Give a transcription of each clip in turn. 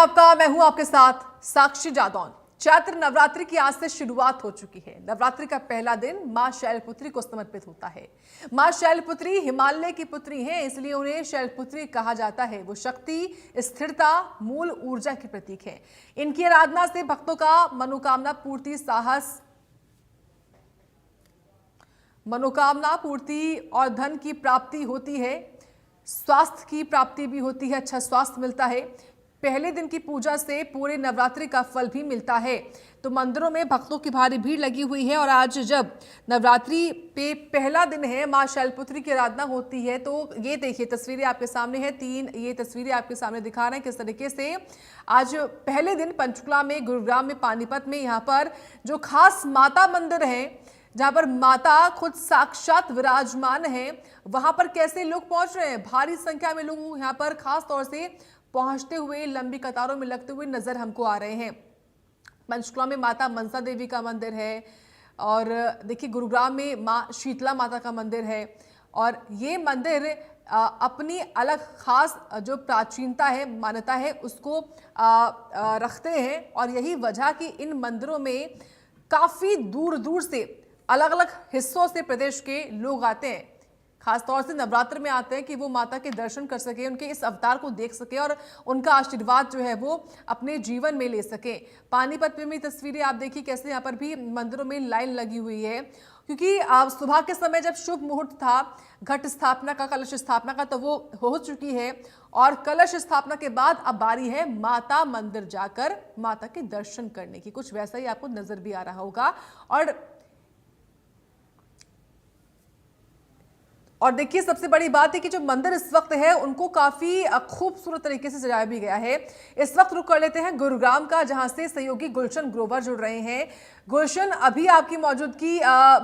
आपका, मैं हूं आपके साथ साक्षी जादौन। चैत्र नवरात्रि की आज से शुरुआत हो चुकी है। नवरात्रि का पहला दिन मां शैलपुत्री को समर्पित होता है। मां शैलपुत्री हिमालय की पुत्री हैं, इसलिए उन्हें शैलपुत्री कहा जाता है। वो शक्ति, स्थिरता, मूल ऊर्जा की प्रतीक है। इनकी आराधना से भक्तों का मनोकामना पूर्ति, साहस, मनोकामना पूर्ति और धन की प्राप्ति होती है। स्वास्थ्य की प्राप्ति भी होती है, अच्छा स्वास्थ्य मिलता है। पहले दिन की पूजा से पूरे नवरात्रि का फल भी मिलता है। तो मंदिरों में भक्तों की भारी भीड़ लगी हुई है और आज जब नवरात्रि पे पहला दिन है, मां शैलपुत्री की आराधना होती है। तो ये देखिए तस्वीरें आपके सामने है, ये तस्वीरें आपके सामने दिखा रहे हैं किस तरीके से आज पहले दिन पंचकुला में, गुरुग्राम में, पानीपत में यहाँ पर जो खास माता मंदिर है, जहां पर माता खुद साक्षात विराजमान है, वहां पर कैसे लोग पहुंच रहे हैं। भारी संख्या में लोग यहां पर खास तौर से पहुंचते हुए लंबी कतारों में लगते हुए नजर हमको आ रहे हैं। पंचकुला में माता मनसा देवी का मंदिर है और देखिए गुरुग्राम में मां शीतला माता का मंदिर है और ये मंदिर अपनी अलग खास जो प्राचीनता है, मान्यता है, उसको रखते हैं और यही वजह कि इन मंदिरों में काफी दूर दूर से, अलग अलग हिस्सों से प्रदेश के लोग आते हैं। खासतौर से नवरात्र में आते हैं कि वो माता के दर्शन कर सके, उनके इस अवतार को देख सके और उनका आशीर्वाद जो है वो अपने जीवन में ले सके। पानीपत में भी तस्वीरें आप देखिए कैसे यहाँ पर भी मंदिरों में लाइन लगी हुई है, क्योंकि सुबह के समय जब शुभ मुहूर्त था घट स्थापना का, कलश स्थापना का, तो वो हो चुकी है और कलश स्थापना के बाद अब बारी है माता मंदिर जाकर माता के दर्शन करने की। कुछ वैसा ही आपको नजर भी आ रहा होगा। और देखिए सबसे बड़ी बात है कि जो मंदिर इस वक्त है उनको काफी खूबसूरत तरीके से सजाया भी गया है। इस वक्त रुक कर लेते हैं गुरुग्राम का, जहां से सहयोगी गुलशन ग्रोवर जुड़ रहे हैं। गुलशन, अभी आपकी मौजूदगी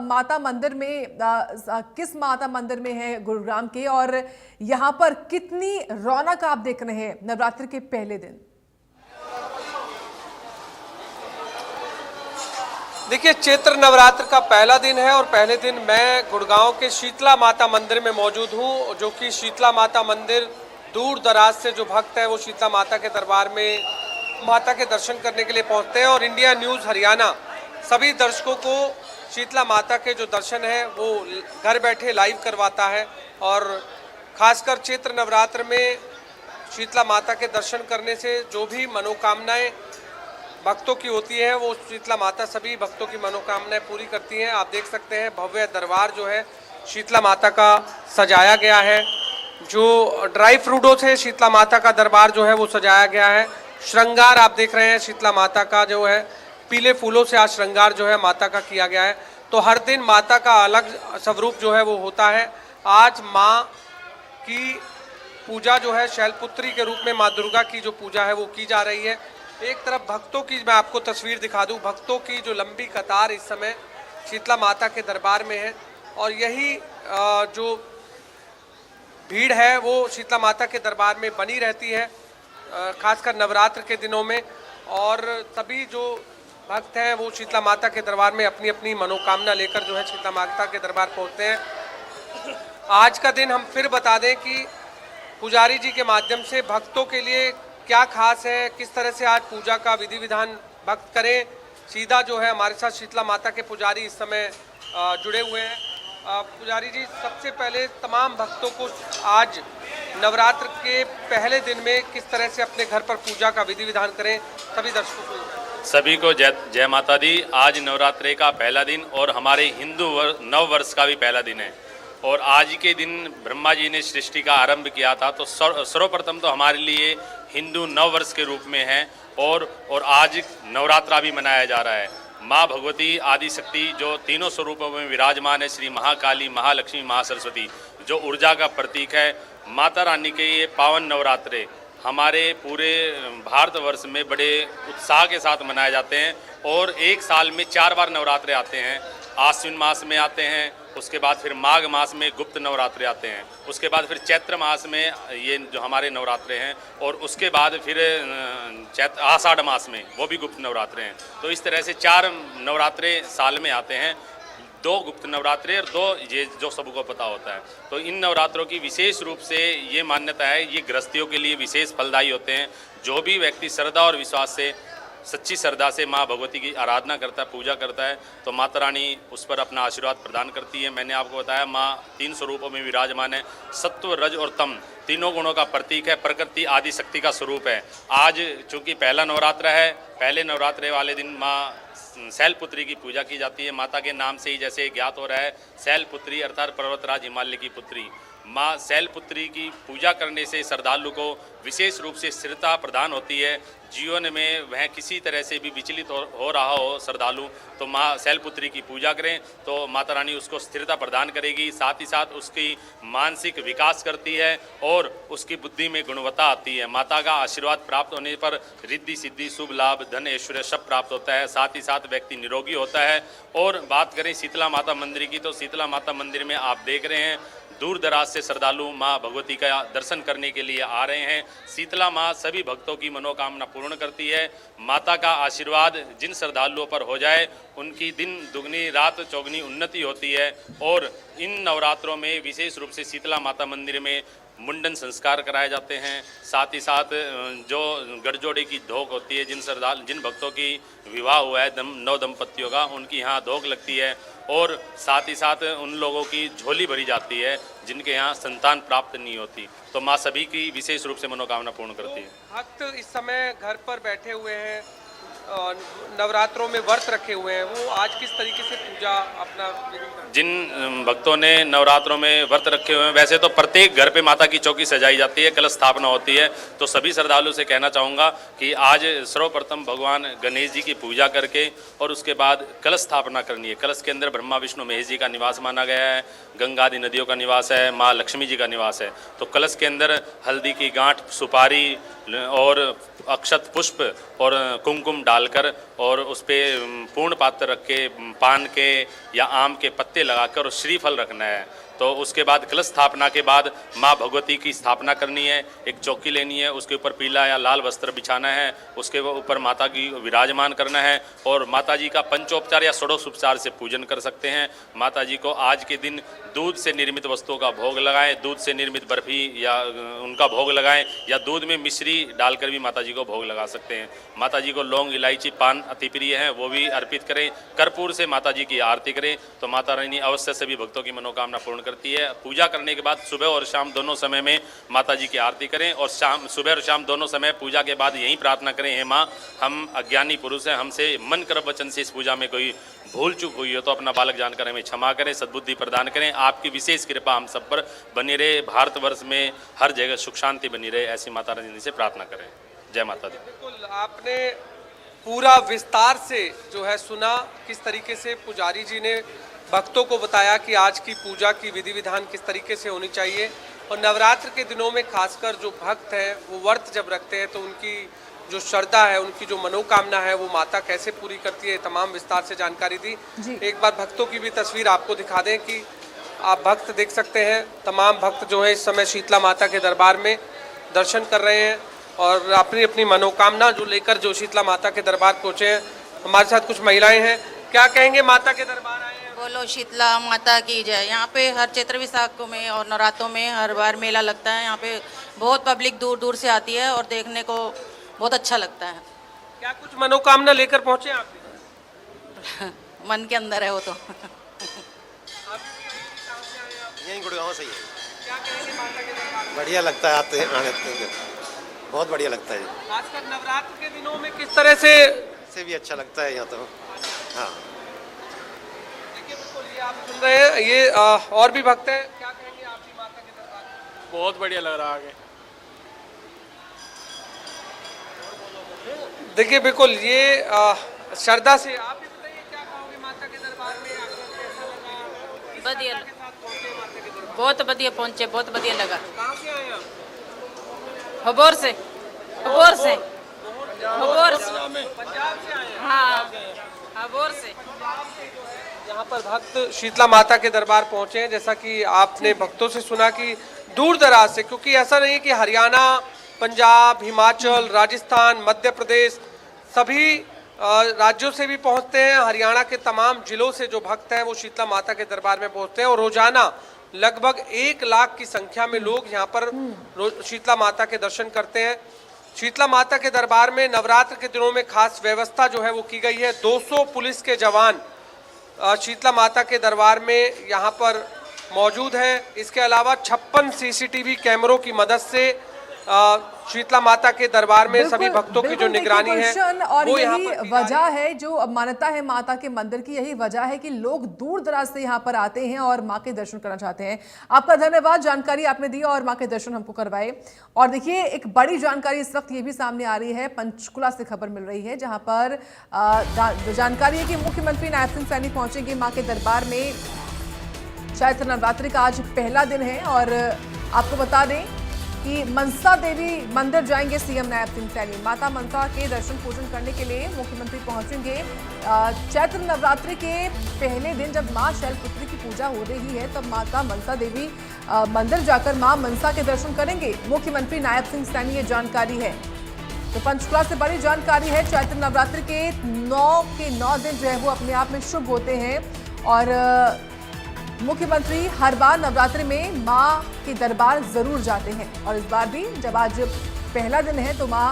माता मंदिर में, किस माता मंदिर में है गुरुग्राम के, और यहाँ पर कितनी रौनक आप देख रहे हैं नवरात्रि के पहले दिन? देखिए, चैत्र नवरात्र का पहला दिन है और पहले दिन मैं गुड़गांव के शीतला माता मंदिर में मौजूद हूं, जो कि शीतला माता मंदिर दूर दराज से जो भक्त है वो शीतला माता के दरबार में माता के दर्शन करने के लिए पहुंचते हैं और इंडिया न्यूज़ हरियाणा सभी दर्शकों को शीतला माता के जो दर्शन है वो घर बैठे लाइव करवाता है। और खासकर चैत्र नवरात्र में शीतला माता के दर्शन करने से जो भी मनोकामनाएँ भक्तों की होती है वो शीतला माता सभी भक्तों की मनोकामनाएं पूरी करती हैं। आप देख सकते हैं भव्य दरबार जो है शीतला माता का सजाया गया है। जो ड्राई फ्रूटों से शीतला माता का दरबार जो है वो सजाया गया है। श्रृंगार आप देख रहे हैं शीतला माता का जो है पीले फूलों से आज श्रृंगार जो है माता का किया गया है। तो हर दिन माता का अलग स्वरूप जो है वो होता है। आज माँ की पूजा जो है शैलपुत्री के रूप में माँ दुर्गा की जो पूजा है वो की जा रही है। एक तरफ भक्तों की, मैं आपको तस्वीर दिखा दूं, भक्तों की जो लंबी कतार इस समय शीतला माता के दरबार में है और यही जो भीड़ है वो शीतला माता के दरबार में बनी रहती है, खासकर नवरात्र के दिनों में। और सभी जो भक्त हैं वो शीतला माता के दरबार में अपनी अपनी मनोकामना लेकर जो है शीतला माता के दरबार पहुँचते हैं। आज का दिन हम फिर बता दें कि पुजारी जी के माध्यम से भक्तों के लिए क्या खास है, किस तरह से आज पूजा का विधि विधान भक्त करें। सीधा जो है हमारे साथ शीतला माता के पुजारी इस समय जुड़े हुए हैं। पुजारी जी, सबसे पहले तमाम भक्तों को आज नवरात्र के पहले दिन में किस तरह से अपने घर पर पूजा का विधि विधान करें, सभी दर्शकों को। सभी को जय माता दी। आज नवरात्रि का पहला दिन और हमारे हिंदू नव वर्ष का भी पहला दिन है और आज के दिन ब्रह्मा जी ने सृष्टि का आरंभ किया था। तो सर्वप्रथम तो हमारे लिए हिंदू नव वर्ष के रूप में है और आज नवरात्रा भी मनाया जा रहा है। माँ भगवती आदिशक्ति जो तीनों स्वरूपों में विराजमान है, श्री महाकाली, महालक्ष्मी, महासरस्वती, जो ऊर्जा का प्रतीक है। माता रानी के ये पावन नवरात्रे हमारे पूरे भारतवर्ष में बड़े उत्साह के साथ मनाए जाते हैं और एक साल में 4 बार नवरात्रे आते हैं। आश्विन मास में आते हैं, उसके बाद फिर माघ मास में गुप्त नवरात्रे आते हैं, उसके बाद फिर चैत्र मास में ये जो हमारे नवरात्रे हैं और उसके बाद फिर आषाढ़ मास में वो भी गुप्त नवरात्रे हैं। तो इस तरह से 4 नवरात्रे साल में आते हैं। 2 गुप्त नवरात्रे और 2 ये जो सबको पता होता है। तो इन नवरात्रों की विशेष रूप से ये मान्यता है, ये गृहस्थियों के लिए विशेष फलदायी होते हैं। जो भी व्यक्ति श्रद्धा और विश्वास से, सच्ची श्रद्धा से माँ भगवती की आराधना करता है, पूजा करता है, तो माता रानी उस पर अपना आशीर्वाद प्रदान करती है। मैंने आपको बताया माँ 3 स्वरूपों में विराजमान है। सत्व, रज और तम तीनों गुणों का प्रतीक है, प्रकृति आदि शक्ति का स्वरूप है। आज चूँकि पहला नवरात्र है, पहले नवरात्रे वाले दिन माँ शैलपुत्री की पूजा की जाती है। माता के नाम से ही जैसे ज्ञात हो रहा है, शैलपुत्री अर्थात पर्वतराज हिमालय की पुत्री। माँ शैलपुत्री की पूजा करने से श्रद्धालु को विशेष रूप से स्थिरता प्रदान होती है। जीवन में वह किसी तरह से भी विचलित हो रहा हो श्रद्धालु, तो माँ शैलपुत्री की पूजा करें तो माता रानी उसको स्थिरता प्रदान करेगी। साथ ही साथ उसकी मानसिक विकास करती है और उसकी बुद्धि में गुणवत्ता आती है। माता का आशीर्वाद प्राप्त होने पर रिद्धि सिद्धि, शुभ लाभ, धन ऐश्वर्य सब प्राप्त होता है। साथ ही साथ व्यक्ति निरोगी होता है। और बात करें शीतला माता मंदिर की, तो शीतला माता मंदिर में आप देख रहे हैं दूर दराज से श्रद्धालु माँ भगवती का दर्शन करने के लिए आ रहे हैं। शीतला माँ सभी भक्तों की मनोकामना पूर्ण करती है। माता का आशीर्वाद जिन श्रद्धालुओं पर हो जाए उनकी दिन दुगनी रात चौगनी उन्नति होती है। और इन नवरात्रों में विशेष रूप से शीतला माता मंदिर में मुंडन संस्कार कराए जाते हैं। साथ ही साथ जो गठजोड़े की धोक होती है, जिन भक्तों की विवाह हुआ है नव दंपतियों का, उनकी यहाँ धोक लगती है। और साथ ही साथ उन लोगों की झोली भरी जाती है जिनके यहाँ संतान प्राप्त नहीं होती। तो माँ सभी की विशेष रूप से मनोकामना पूर्ण करती है। भक्त इस समय घर पर बैठे हुए हैं, नवरात्रों में व्रत रखे हुए हैं, वो आज किस तरीके से पूजा अपना जिन भक्तों ने नवरात्रों में व्रत रखे हुए हैं, वैसे तो प्रत्येक घर पे माता की चौकी सजाई जाती है, कलश स्थापना होती है। तो सभी श्रद्धालु से कहना चाहूँगा कि आज सर्वप्रथम भगवान गणेश जी की पूजा करके और उसके बाद कलश स्थापना करनी है। कलश के अंदर ब्रह्मा विष्णु महेश जी का निवास माना गया है, गंगा आदि नदियों का निवास है, माँ लक्ष्मी जी का निवास है। तो कलश के अंदर हल्दी की गांठ, सुपारी और अक्षत पुष्प और कुमकुम डालकर और उस पर पूर्ण पात्र रख के पान के या आम के पत्ते लगाकर और श्रीफल रखना है। तो उसके बाद कलश स्थापना के बाद माँ भगवती की स्थापना करनी है। एक चौकी लेनी है, उसके ऊपर पीला या लाल वस्त्र बिछाना है, उसके ऊपर माता की विराजमान करना है और माता जी का पंचोपचार या षोडशोपचार से पूजन कर सकते हैं। माता जी को आज के दिन दूध से निर्मित वस्तुओं का भोग लगाएं, दूध से निर्मित बर्फी या उनका भोग लगाएं, या दूध में मिश्री डालकर भी माता जी को भोग लगा सकते हैं। माता जी को लौंग, इलायची, पान अति प्रिय है, वो भी अर्पित करें। कर्पूर से माता जी की आरती करें तो माता रानी अवश्य सभी भक्तों की मनोकामना पूर्ण करती है। पूजा करने के बाद सुबह और शाम दोनों समय में माता जी की आरती करें और सुबह और शाम दोनों समय पूजा के बाद यही प्रार्थना करें, हे माँ, हम अज्ञानी पुरुष हैं, हमसे मन कर्म वचन से इस पूजा में कोई भूल चूक हुई हो तो अपना बालक जानकर हमें क्षमा करें, सद्बुद्धि प्रदान करें। आपकी विशेष कृपा हम सब पर बनी रहे, भारतवर्ष में हर जगह सुख शांति बनी रहे, ऐसी माता रानी से प्रार्थना करें। जय माता दी। बिल्कुल, आपने पूरा विस्तार से जो है सुना, किस तरीके से पुजारी जी ने भक्तों को बताया कि आज की पूजा की विधि विधान किस तरीके से होनी चाहिए। और नवरात्र के दिनों में खासकर जो भक्त हैं वो व्रत जब रखते हैं तो उनकी जो श्रद्धा है, उनकी जो मनोकामना है वो माता कैसे पूरी करती है, तमाम विस्तार से जानकारी दी। एक बार भक्तों की भी तस्वीर आपको दिखा दें कि आप भक्त देख सकते हैं, तमाम भक्त जो है इस समय शीतला माता के दरबार में दर्शन कर रहे हैं और अपनी अपनी मनोकामना जो लेकर जो शीतला माता के दरबार पहुँचे हैं। हमारे साथ कुछ महिलाएं हैं, क्या कहेंगे? माता के दरबार आए हैं। बोलो शीतला माता की जय। यहाँ पे हर चैत्र वैसाख में और नवरात्रों में हर बार मेला लगता है। यहाँ पे बहुत पब्लिक दूर दूर से आती है और देखने को बहुत अच्छा लगता है। क्या कुछ मनोकामना लेकर पहुँचे आप? मन के अंदर है वो तो। यहीं गुड़गांव से ही है। क्या कहेंगे माता के दरबार में? बढ़िया लगता है, आते हैं, बहुत बढ़िया लगता है। खासकर नवरात्र के दिनों में किस तरह से भी अच्छा लगता है यहाँ तो। हाँ, देखिए बिल्कुल ये आप सुन रहे हैं, ये और भी भक्त हैं, क्या कहेंगे आप भी माता के दरबार में? बहुत बढ़िया लग रहा है आगे। देखिए बिल्कुल ये श्रद्धा से आप भी बताइए, क्या कहोगे माता के दरबार में आकर कैसा लगा? बढ़िया, के साथ पहुंचे माता के दरबार, बहुत बढ़िया पहुँचे, बहुत बढ़िया लगा। कहाँ से आए आप? हबोर से, हबोर से, हबोर से, पंजाब से आए हैं। हाँ, हबोर से। यहाँ पर भक्त शीतला माता के दरबार पहुंचे हैं, जैसा कि आपने भक्तों से सुना कि दूर दराज से, क्योंकि ऐसा नहीं है कि हरियाणा, पंजाब, हिमाचल, राजस्थान, मध्य प्रदेश सभी राज्यों से भी पहुंचते हैं। हरियाणा के तमाम जिलों से जो भक्त हैं वो शीतला माता के दरबार में पहुंचते हैं और रोजाना लगभग 1 लाख की संख्या में लोग यहाँ पर शीतला माता के दर्शन करते हैं। शीतला माता के दरबार में नवरात्र के दिनों में खास व्यवस्था जो है वो की गई है। 200 पुलिस के जवान शीतला माता के दरबार में यहाँ पर मौजूद हैं। इसके अलावा 56 सीसीटीवी कैमरों की मदद से शीतला माता के दरबार में सभी भक्तों की जो निगरानी है और वो यहाँ यही पर वजह है, जो मान्यता है माता के मंदिर की, यही वजह है कि लोग दूर दराज से यहाँ पर आते हैं और माँ के दर्शन करना चाहते हैं। आपका धन्यवाद, जानकारी आपने दी और माँ के दर्शन हमको करवाए। और देखिए, एक बड़ी जानकारी इस वक्त ये भी सामने आ रही है, पंचकुला से खबर मिल रही है, जहाँ पर जानकारी है कि मुख्यमंत्री नायब सिंह सैनी पहुंचेंगे माँ के दरबार में। चैत्र नवरात्रि का आज पहला दिन है और आपको बता दें कि मनसा देवी मंदिर जाएंगे सीएम नायब सिंह सैनी। माता मनसा के दर्शन पूजन करने के लिए मुख्यमंत्री पहुंचेंगे। चैत्र नवरात्रि के पहले दिन जब मां शैलपुत्री की पूजा हो रही है, तब माता मनसा देवी मंदिर जाकर मां मनसा के दर्शन करेंगे मुख्यमंत्री नायब सिंह सैनी, ये जानकारी है। तो पंचकुला से बड़ी जानकारी है। चैत्र नवरात्रि के 9 दिन जो है वो अपने आप में शुभ होते हैं और मुख्यमंत्री हर बार नवरात्रि में मां के दरबार जरूर जाते हैं और इस बार भी जब आज पहला दिन है तो मां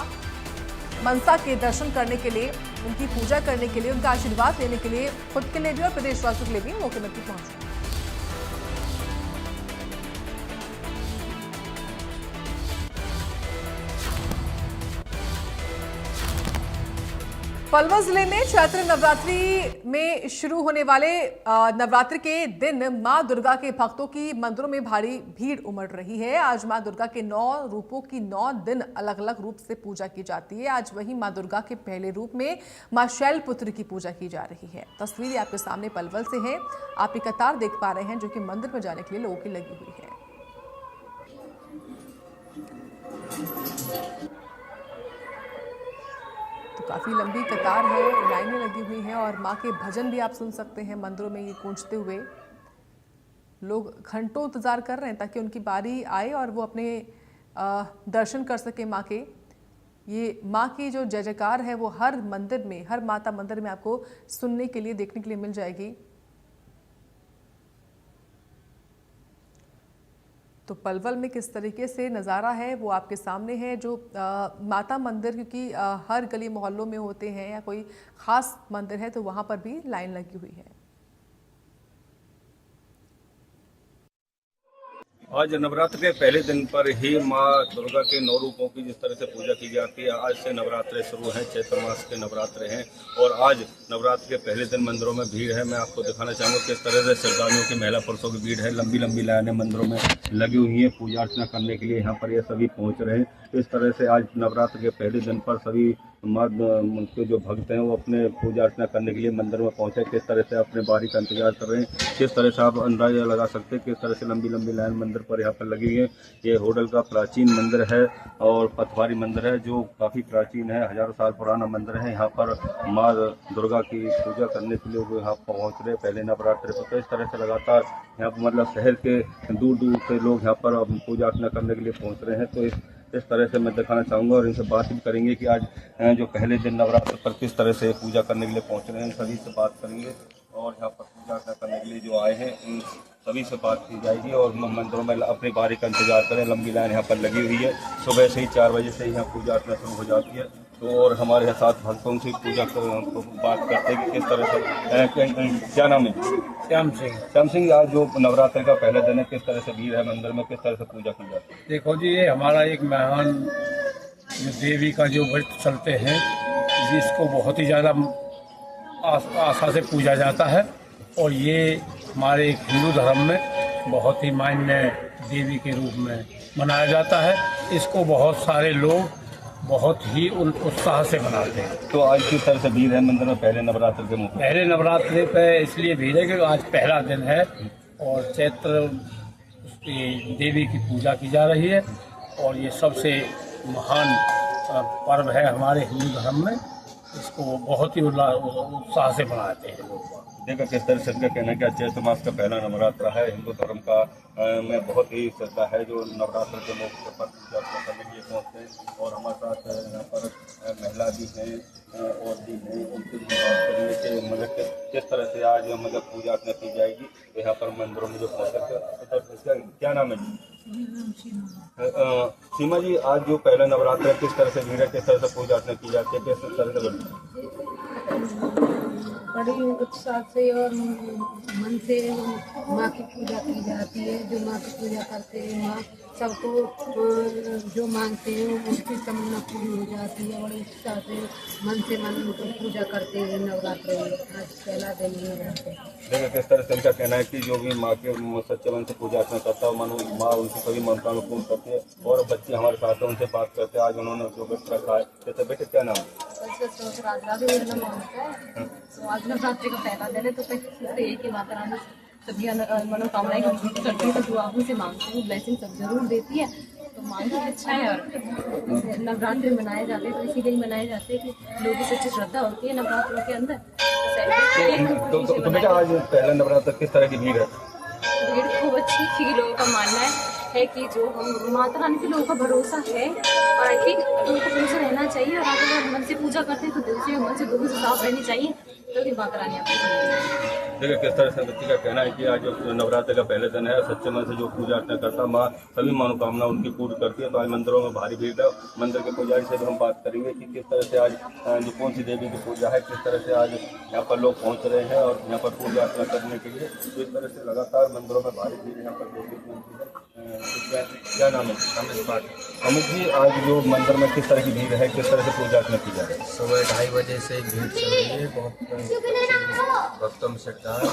मनसा के दर्शन करने के लिए, उनकी पूजा करने के लिए, उनका आशीर्वाद लेने के लिए खुद के लिए भी और प्रदेशवासियों के लिए भी मुख्यमंत्री पहुंचे। पलवल जिले में चैत्र नवरात्रि में शुरू होने वाले नवरात्रि के दिन मां दुर्गा के भक्तों की मंदिरों में भारी भीड़ उमड़ रही है। आज मां दुर्गा के 9 रूपों की 9 दिन अलग अलग रूप से पूजा की जाती है। आज वहीं मां दुर्गा के पहले रूप में मां शैलपुत्री की पूजा की जा रही है। तस्वीर आपके सामने पलवल से है, आप एक कतार देख पा रहे हैं जो कि मंदिर में जाने के लिए लोगों की लगी हुई है। तो काफ़ी लंबी कतार है, लाइनें लगी हुई हैं और माँ के भजन भी आप सुन सकते हैं मंदिरों में ये गूंजते हुए। लोग घंटों इंतज़ार कर रहे हैं ताकि उनकी बारी आए और वो अपने दर्शन कर सके माँ के। ये माँ की जो जय जयकार है वो हर मंदिर में, हर माता मंदिर में आपको सुनने के लिए, देखने के लिए मिल जाएगी। तो पलवल में किस तरीके से नज़ारा है वो आपके सामने है। जो माता मंदिर, क्योंकि हर गली मोहल्लों में होते हैं या कोई ख़ास मंदिर है तो वहाँ पर भी लाइन लगी हुई है। आज नवरात्र के पहले दिन पर ही माँ दुर्गा के 9 रूपों की जिस तरह से पूजा की जाती है, आज से नवरात्रे शुरू हैं, चैत्र मास के नवरात्रे हैं और आज नवरात्र के पहले दिन मंदिरों में भीड़ है। मैं आपको दिखाना चाहूँगा किस तरह से श्रद्धालुओं की, महिला पुरुषों की भीड़ है। लंबी लंबी लाइनें मंदिरों में लगी हुई हैं, पूजा अर्चना करने के लिए यहाँ पर ये सभी पहुँच रहे हैं। इस तरह से आज नवरात्र के पहले दिन पर सभी माँ के जो भक्त हैं वो अपने पूजा अर्चना करने के लिए मंदिर में पहुंचे। किस तरह से अपने बारी का इंतजार कर रहे हैं, किस तरह से आप अंदाजा लगा सकते हैं किस तरह से लंबी लंबी लाइन मंदिर पर यहाँ पर लगी हुई है। ये होडल का प्राचीन मंदिर है और पथवारी मंदिर है जो काफ़ी प्राचीन है, हजारों साल पुराना मंदिर है। यहाँ पर माँ दुर्गा की पूजा करने के लिए वो यहाँ पहुँच रहे पहले नवरात्रि पर। तो इस तरह से लगातार यहाँ पर मतलब शहर के दूर दूर से लोग यहाँ पर पूजा अर्चना करने के लिए पहुँच रहे हैं। तो इस तरह से मैं दिखाना चाहूँगा और इनसे बात भी करेंगे कि आज जो पहले दिन नवरात्र पर किस तरह से पूजा करने के लिए पहुँच रहे हैं, सभी से बात करेंगे और यहाँ पर पूजा करने के लिए जो आए हैं उन सभी से बात की जाएगी और मंदिरों में अपनी बारी का इंतजार करें। लंबी लाइन यहाँ पर लगी हुई है, सुबह से ही 4 बजे से यहाँ पूजा अर्चना शुरू हो जाती है। तो और हमारे साथ भक्तों से पूजा बात करते हैं कि किस तरह से। क्या नाम है? श्याम सिंह, आज जो नवरात्र का पहला दिन है, किस तरह से भीड़ है मंदिर में, किस तरह से पूजा की जाती है? देखो जी, ये हमारा एक महान देवी का जो व्रत चलते हैं, जिसको बहुत ही ज़्यादा आस्था से पूजा जाता है और ये हमारे हिंदू धर्म में बहुत ही मान्य देवी के रूप में मनाया जाता है। इसको बहुत सारे लोग बहुत ही उत्साह से मनाते हैं। तो आज किस तरह से भीड़ है मंदिर में पहले नवरात्र के मौके? पहले नवरात्रि पे इसलिए भीड़ है कि आज पहला दिन है और चैत्र देवी की पूजा की जा रही है और ये सबसे महान पर्व है हमारे हिंदू धर्म में। इसको बहुत ही उत्साह से मनाते हैं लोग। देखा किस तरह से इनका कहना है कि चैत्र मास का पहला नवरात्र है, हिंदू धर्म का में बहुत ही श्रद्धा है जो नवरात्र के मौके पर पूजा करने के लिए पहुँचते हैं। और हमारे साथ यहाँ पर महिला भी हैं और भी हैं, उनसे भी बात करेंगे कि मतलब किस तरह से आज मतलब पूजा अर्चना की जाएगी। तो यहाँ पर मंदिरों में जो पहुँचते हैं। क्या नाम है जी? सीमा जी, आज जो पहला नवरात्र है, किस तरह से भीड़ है, किस तरह से पूजा अर्चना की जाती है, किस तरह से बनती है? बड़ी उत्साह से और मन से माँ की पूजा की जाती है। जो माँ की पूजा करते हैं, माँ सबको जो मांगते हैं उनकी तमन्ना पूरी हो जाती है। बड़ी उत्साह से मन उनको पूजा करते हैं। नवरात्र में आज पहला दिन है नवरात्र। देखिए किस तरह से इनका कहना है कि जो भी माँ के सच्चे मन से पूजा अर्चना करता है, माँ उनकी सभी मनोकामना पूर्ण करती है। और बच्चे हमारे साथ हैं, उनसे बात करते हैं। आज उन्होंने जो व्रत रखा है, जैसे बेटे क्या नाम है? राजा भी मेरा नाम होता है। तो आज नवरात्रि का पहला दिन है, तो यही कि माता रानी सभी मनोकामनाएं कंप्लीट करती है। तो दुआ से मांगते हैं, ब्लेसिंग सब जरूर देती है। तो मांगना अच्छा है। और नवरात्र मनाए जाते हैं तो इसीलिए मनाए जाते हैं कि लोगों की सच्ची श्रद्धा होती है नवरात्रों के अंदर। तो बेटा आज पहला नवरात्र किस तरह की भीड़ है? भीड़ खूब अच्छी थी। लोगों का मानना है कि जो हम माता रानी पे लोगों का भरोसा है और आई थिंक उनको पूजा रहना चाहिए। और अगर मन से पूजा करते हैं तो दिल से मन से दोनों से साफ रहनी चाहिए, तभी माता रानी आपको। देखिए किस तरह से बच्ची का कहना है कि आज जो नवरात्र का पहले दिन है, सच्चे मन से जो पूजा अर्चना करता, माँ सभी मनोकामना उनकी पूर्ण करती है। तो आज मंदिरों में भारी भीड़ है। मंदिर के पुजारी से भी हम बात करेंगे कि किस तरह से आज जो कौन सी देवी की पूजा है, किस तरह से आज यहाँ पर लोग पहुँच रहे हैं और यहाँ पर पूजा अर्चना करने के लिए। तो इस तरह से लगातार मंदिरों में भारी भीड़ यहाँ पर देखने को मिलती है। क्या नाम है? अमित जी, आज जो मंदिर में किस तरह की भीड़ है, किस तरह से पूजा अर्चना की जा रही है? सुबह 2:30 बजे से भीड़ चल रही है। बहुत भक्तों में श्रद्धा है।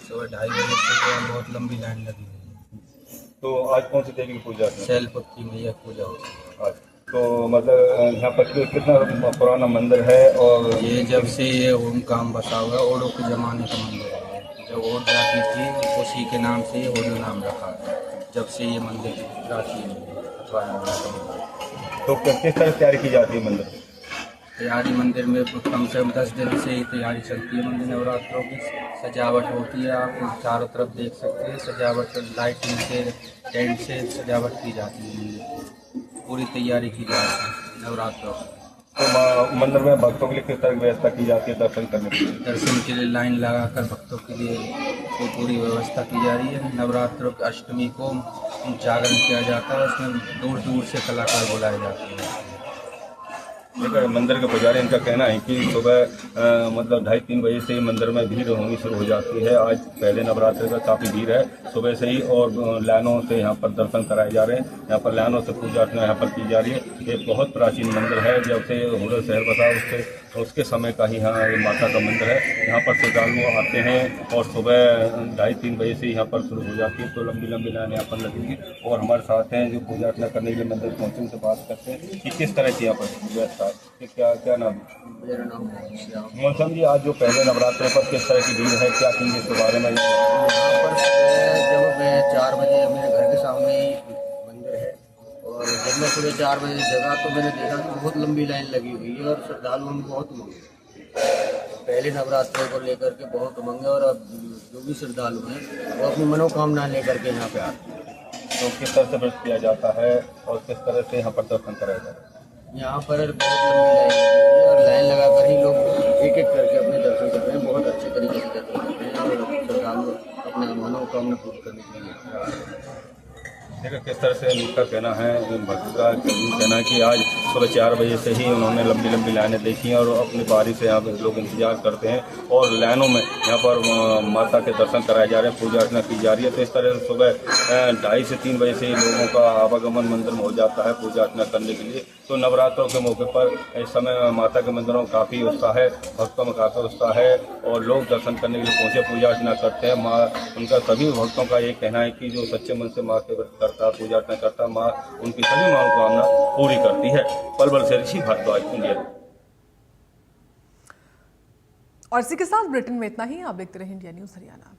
सुबह 2:30 बजे से यहाँ बहुत लंबी लाइन लगी हुई है। तो आज कौन सी देवी की पूजा है? शैलपुत्री मैया पूजा होती है आज। तो मतलब यहाँ पर कितना पुराना मंदिर है? और ये जब से ये ओम काम बसा हुआ है, ओडो के ज़माने का मंदिर है। जब ओड जाती थी उसी के नाम से ओडो नाम रखा है। जब से ये मंदिर प्राचीन है। तो किस तरह तैयारी की जाती है मंदिर? तैयारी मंदिर में कम से कम 10 दिन से ही तैयारी चलती है। मंदिर नवरात्रों की सजावट होती है। आप चारों तरफ देख सकते हैं सजावट, लाइटिंग से, टेंट से सजावट की जाती है। पूरी तैयारी की जाती है नवरात्रों की। तो मंदिर में भक्तों के लिए किस तरह की व्यवस्था की जाती है दर्शन करने के लिए? दर्शन के लिए लाइन लगाकर भक्तों के लिए तो पूरी व्यवस्था की जा रही है। नवरात्रों की अष्टमी को जागरण किया जाता है। उसमें दूर दूर से कलाकार बुलाए जाते हैं। देखिए मंदिर के पुजारी इनका कहना है कि सुबह मतलब 2:30-3 बजे से मंदिर में भीड़ होनी शुरू हो जाती है। आज पहले नवरात्र का काफ़ी भीड़ है सुबह से ही। और लाइनों से यहाँ पर दर्शन कराए जा रहे हैं। यहाँ पर लाइनों से पूजा अर्चना यहाँ पर की जा रही है। ये बहुत प्राचीन मंदिर है। जब से हुडर शहर बसा उसके समय का ही यहाँ ये माता का मंदिर है। यहाँ पर श्रद्धालु आते हैं और सुबह 2:30-3 बजे से यहाँ पर शुरू हो जाती है। तो लंबी लंबी लाइन यहाँ पर लगेगी। और हमारे साथ हैं जो पूजा अर्चना करने के लिए मंदिर पहुँचे, उनसे बात करते हैं कि किस तरह की यहाँ पर व्यवस्था है। क्या नाम है? मेरा नाम मौसम जी, आज जो पहले नवरात्र पर किस तरह की भीड़ है, क्या कहेंगे इसके बारे में? यहाँ पर जब मैं 4 बजे, मेरे घर के सामने ही मंदिर है, और जब मैं सुबह 4 बजे जगा तो मैंने देखा कि बहुत लंबी लाइन लगी हुई है और श्रद्धालुओं में बहुत उमंग है। पहले नवरात्र को लेकर के बहुत उमंग है। और अब जो भी श्रद्धालु हैं वो अपनी मनोकामना लेकर के यहाँ पे आते हैं। तो किस तरह से व्रत किया जाता है और किस तरह से यहाँ पर दर्शन कराया जाता है? यहाँ पर बहुत लंबी लाइन लगी हुई है और लाइन लगाकर ही लोग एक एक करके अपने दर्शन कर रहे हैं। बहुत अच्छे तरीके से दर्शन करते हैं और श्रद्धालु अपने मनोकामना पूर्ण करने के लिए। देखिए किस तरह से उनका कहना है, भक्त का कहना है कि आज सुबह 4 बजे से ही उन्होंने लंबी लंबी लाइनें देखी और अपनी बारी से यहाँ पे लोग इंतजार करते हैं। और लाइनों में यहाँ पर माता के दर्शन कराए जा रहे हैं, पूजा अर्चना की जा रही है। तो इस तरह से सुबह 2:30 से 3 बजे से ही लोगों का आवागमन मंदिर में हो जाता है पूजा अर्चना करने के लिए। तो नवरात्रों के मौके पर इस समय माता के मंदिरों में काफ़ी उत्साह है, भक्तों में काफ़ी उत्साह है और लोग दर्शन करने के लिए पहुँचे, पूजा अर्चना करते हैं। माँ उनका सभी भक्तों का ये कहना है कि जो सच्चे मन से माँ के व्रत करता, पूजा अर्चना करता, माँ उनकी सभी मनोकामना पूरी करती है। पलवल से ऋषि भारद्वाज, इंडिया। और इसी के साथ ब्रिटेन में इतना ही। आप देखते रहे इंडिया न्यूज़ हरियाणा।